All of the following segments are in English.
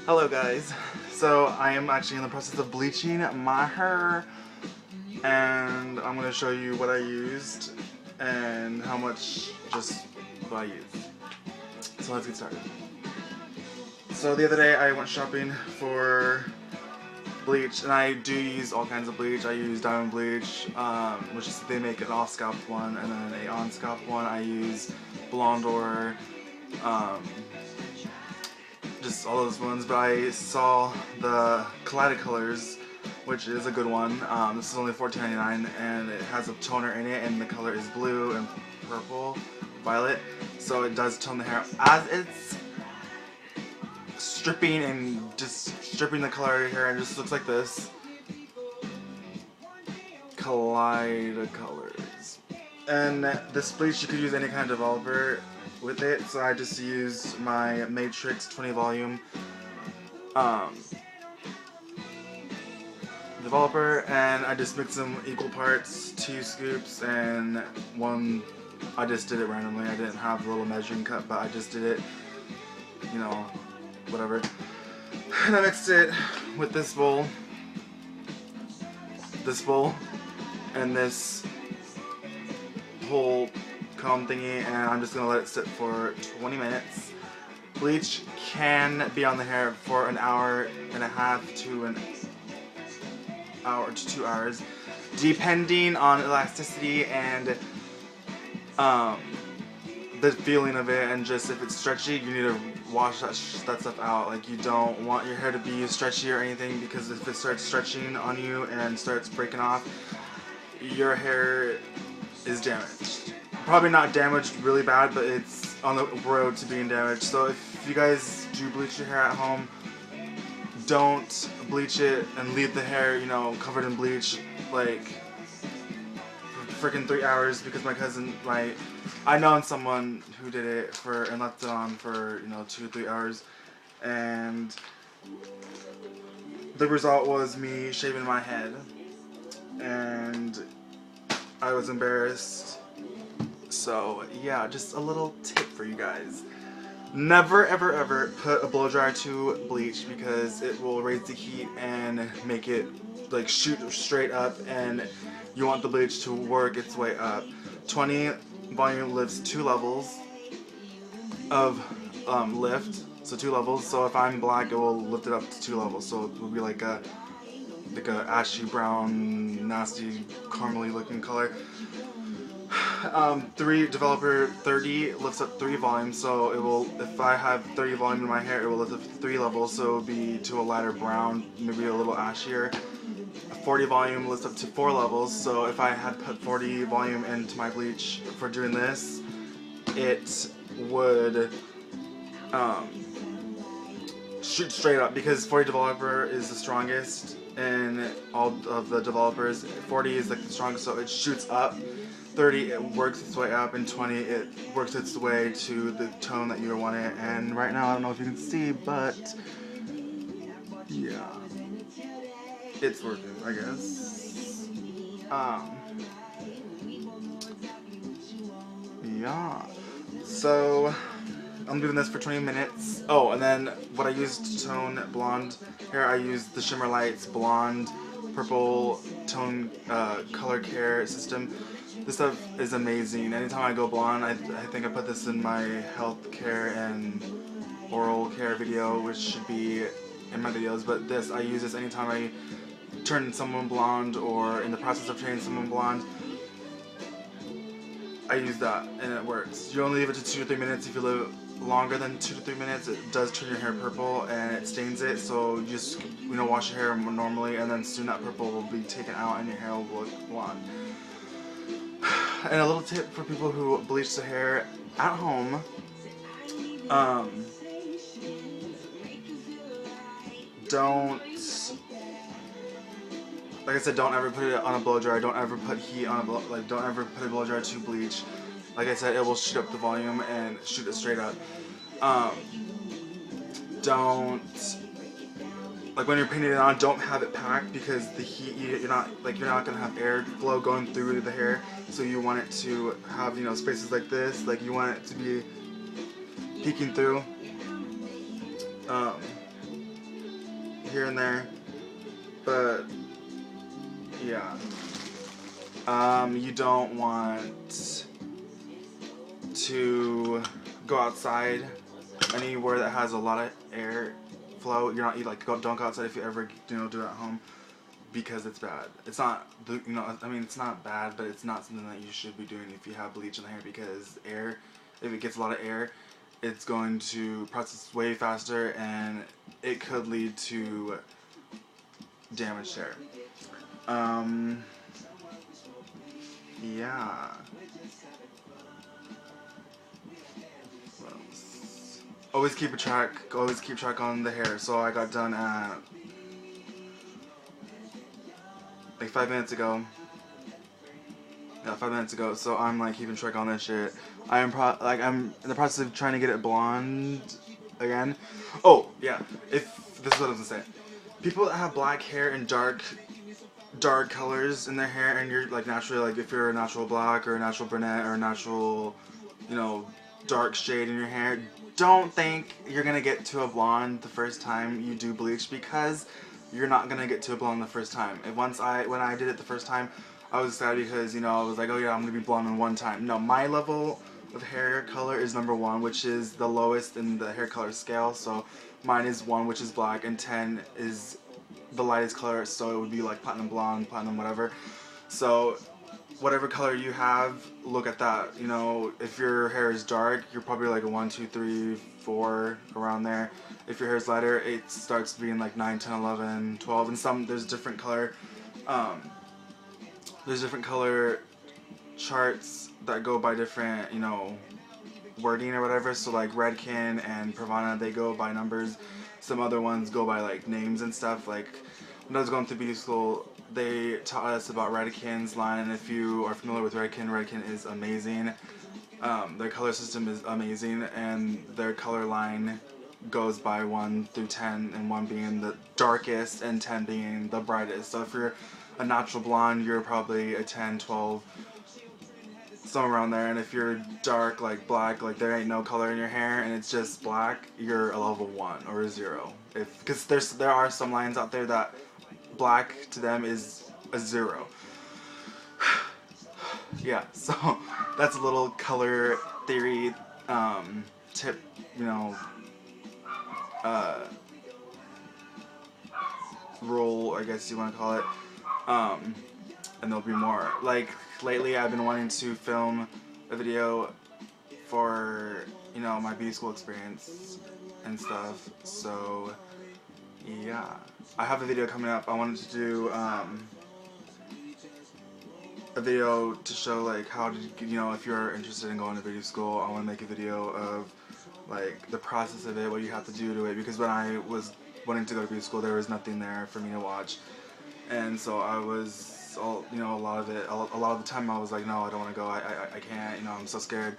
Hello guys, so I am actually in the process of bleaching my hair and I'm going to show you what I used and how much just what I used. So let's get started. So the other day I went shopping for bleach and I do use all kinds of bleach. I use diamond bleach, which is they make an off scalp one, and then a on scalp one. I use blonde or just all those ones, but I saw the Collided Colors, which is a good one. This is only $14.99 and it has a toner in it and the color is blue and purple, violet, so it does tone the hair as it's stripping and just stripping the color out of your hair, and it just looks like this. Collided Colors. And this bleach, you could use any kind of developer with it, so I just used my Matrix 20 volume developer, and I just mixed them equal parts, 2 scoops and 1. I just did it randomly. I didn't have the little measuring cup, but I just did it, you know, whatever. And I mixed it with this bowl, and this whole comb thingy, and I'm just gonna let it sit for 20 minutes. Bleach can be on the hair for an hour and a half to an hour to 2 hours, depending on elasticity and the feeling of it, and just if it's stretchy, you need to wash that stuff out. Like, you don't want your hair to be stretchy or anything, because if it starts stretching on you and starts breaking off, your hair is damaged. Probably not damaged really bad, but it's on the road to being damaged. So if you guys do bleach your hair at home, don't bleach it and leave the hair, you know, covered in bleach like for freaking 3 hours, because my cousin, I know someone who did it and left it on for, you know, 2 or 3 hours, and the result was me shaving my head, and I was embarrassed. So yeah, just a little tip for you guys. Never ever ever put a blow dryer to bleach, because it will raise the heat and make it like shoot straight up, and you want the bleach to work its way up. 20 volume lifts 2 levels of lift, so 2 levels. So if I'm black, it will lift it up to 2 levels, so it will be like a ashy brown, nasty, caramely looking color. 3 developer 30 lifts up 3 volumes, so it will, if I have 30 volume in my hair, it will lift up 3 levels, so it will be to a lighter brown, maybe a little ashier. 40 volume lifts up to 4 levels, so if I had put 40 volume into my bleach for doing this, it would shoot straight up, because 40 developer is the strongest in all of the developers. 40 is like the strongest, so it shoots up. 30, it works its way up, and 20, it works its way to the tone that you want it. And right now, I don't know if you can see, but yeah, it's working, I guess. Yeah, so I'm doing this for 20 minutes. Oh, and then what I used to tone blonde hair, I used the Shimmer Lights Blonde Purple Tone Color Care System. This stuff is amazing. Anytime I go blonde, I think I put this in my health care and oral care video, which should be in my videos, but this, I use this anytime I turn someone blonde or in the process of turning someone blonde. I use that and it works. You only leave it to 2 to 3 minutes. If you leave it longer than 2 to 3 minutes, it does turn your hair purple and it stains it, so you just, you know, wash your hair normally, and then soon that purple will be taken out and your hair will look blonde. And a little tip for people who bleach their hair at home, don't, like I said, don't ever put it on a blow dryer. Don't ever put heat on a don't ever put a blow dryer to bleach. Like I said, it will shoot up the volume and shoot it straight up. Don't, like when you're painting it on, don't have it packed, because the heat, you're not gonna have air flow going through the hair. So you want it to have, you know, spaces like this. Like, you want it to be peeking through. here and there, but yeah. You don't want to go outside anywhere that has a lot of air flow. Don't go outside if you ever do it at home, because it's bad. It's not, it's not bad, but it's not something that you should be doing if you have bleach in the hair, because if it gets a lot of air, it's going to process way faster and it could lead to damaged hair. Yeah. What else? Always keep track on the hair. So I got done at like 5 minutes ago. Yeah, 5 minutes ago. So I'm like keeping track on this shit. I'm in the process of trying to get it blonde again. Oh yeah, this is what I was gonna say. People that have black hair and dark colors in their hair, and you're like naturally, like if you're a natural black or a natural brunette or a natural, dark shade in your hair, don't think you're gonna get to a blonde the first time you do bleach, because you're not gonna get to a blonde the first time. And when I did it the first time, I was excited because I was like, oh yeah, I'm gonna be blonde in one time. No, my level of hair color is number 1, which is the lowest in the hair color scale. So mine is 1, which is black, and 10 is the lightest color, so it would be like platinum blonde, platinum whatever. So whatever color you have, look at that. If your hair is dark, you're probably like a 1, 2, 3, 4, around there. If your hair is lighter, it starts being like 9, 10, 11, 12, and there's different color charts that go by different wording or whatever. So like Redken and Pravana, they go by numbers. Some other ones go by like names and stuff. Like when I was going through beauty school, they taught us about Redken's line, and if you are familiar with Redken is amazing. Their color system is amazing, and their color line goes by 1 through 10, and 1 being the darkest and 10 being the brightest. So if you're a natural blonde, you're probably a 10, 12, somewhere around there. And if you're dark, like black, like there ain't no color in your hair and it's just black, you're a level 1 or a 0. Because there are some lines out there that black to them is a 0. Yeah, so that's a little color theory tip, rule, I guess you want to call it. And there'll be more. Like lately I've been wanting to film a video for my beauty school experience and stuff. So yeah, I have a video coming up. I wanted to do a video to show like how to, if you're interested in going to beauty school, I want to make a video of like the process of it, what you have to do to it, because when I was wanting to go to beauty school, there was nothing there for me to watch, and so I was a lot of the time I was like, no, I don't want to go, I can't, I'm so scared.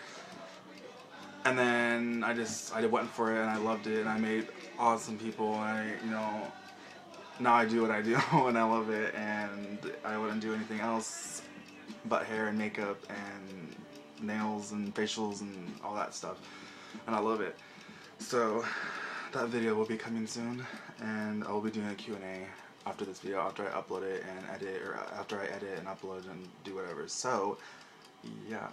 And then I went for it and I loved it, and I made awesome people, and now I do what I do and I love it, and I wouldn't do anything else but hair and makeup and nails and facials and all that stuff, and I love it. So that video will be coming soon, and I'll be doing a Q&A after this video, after I upload it and edit, or after I edit and upload and do whatever. So yeah.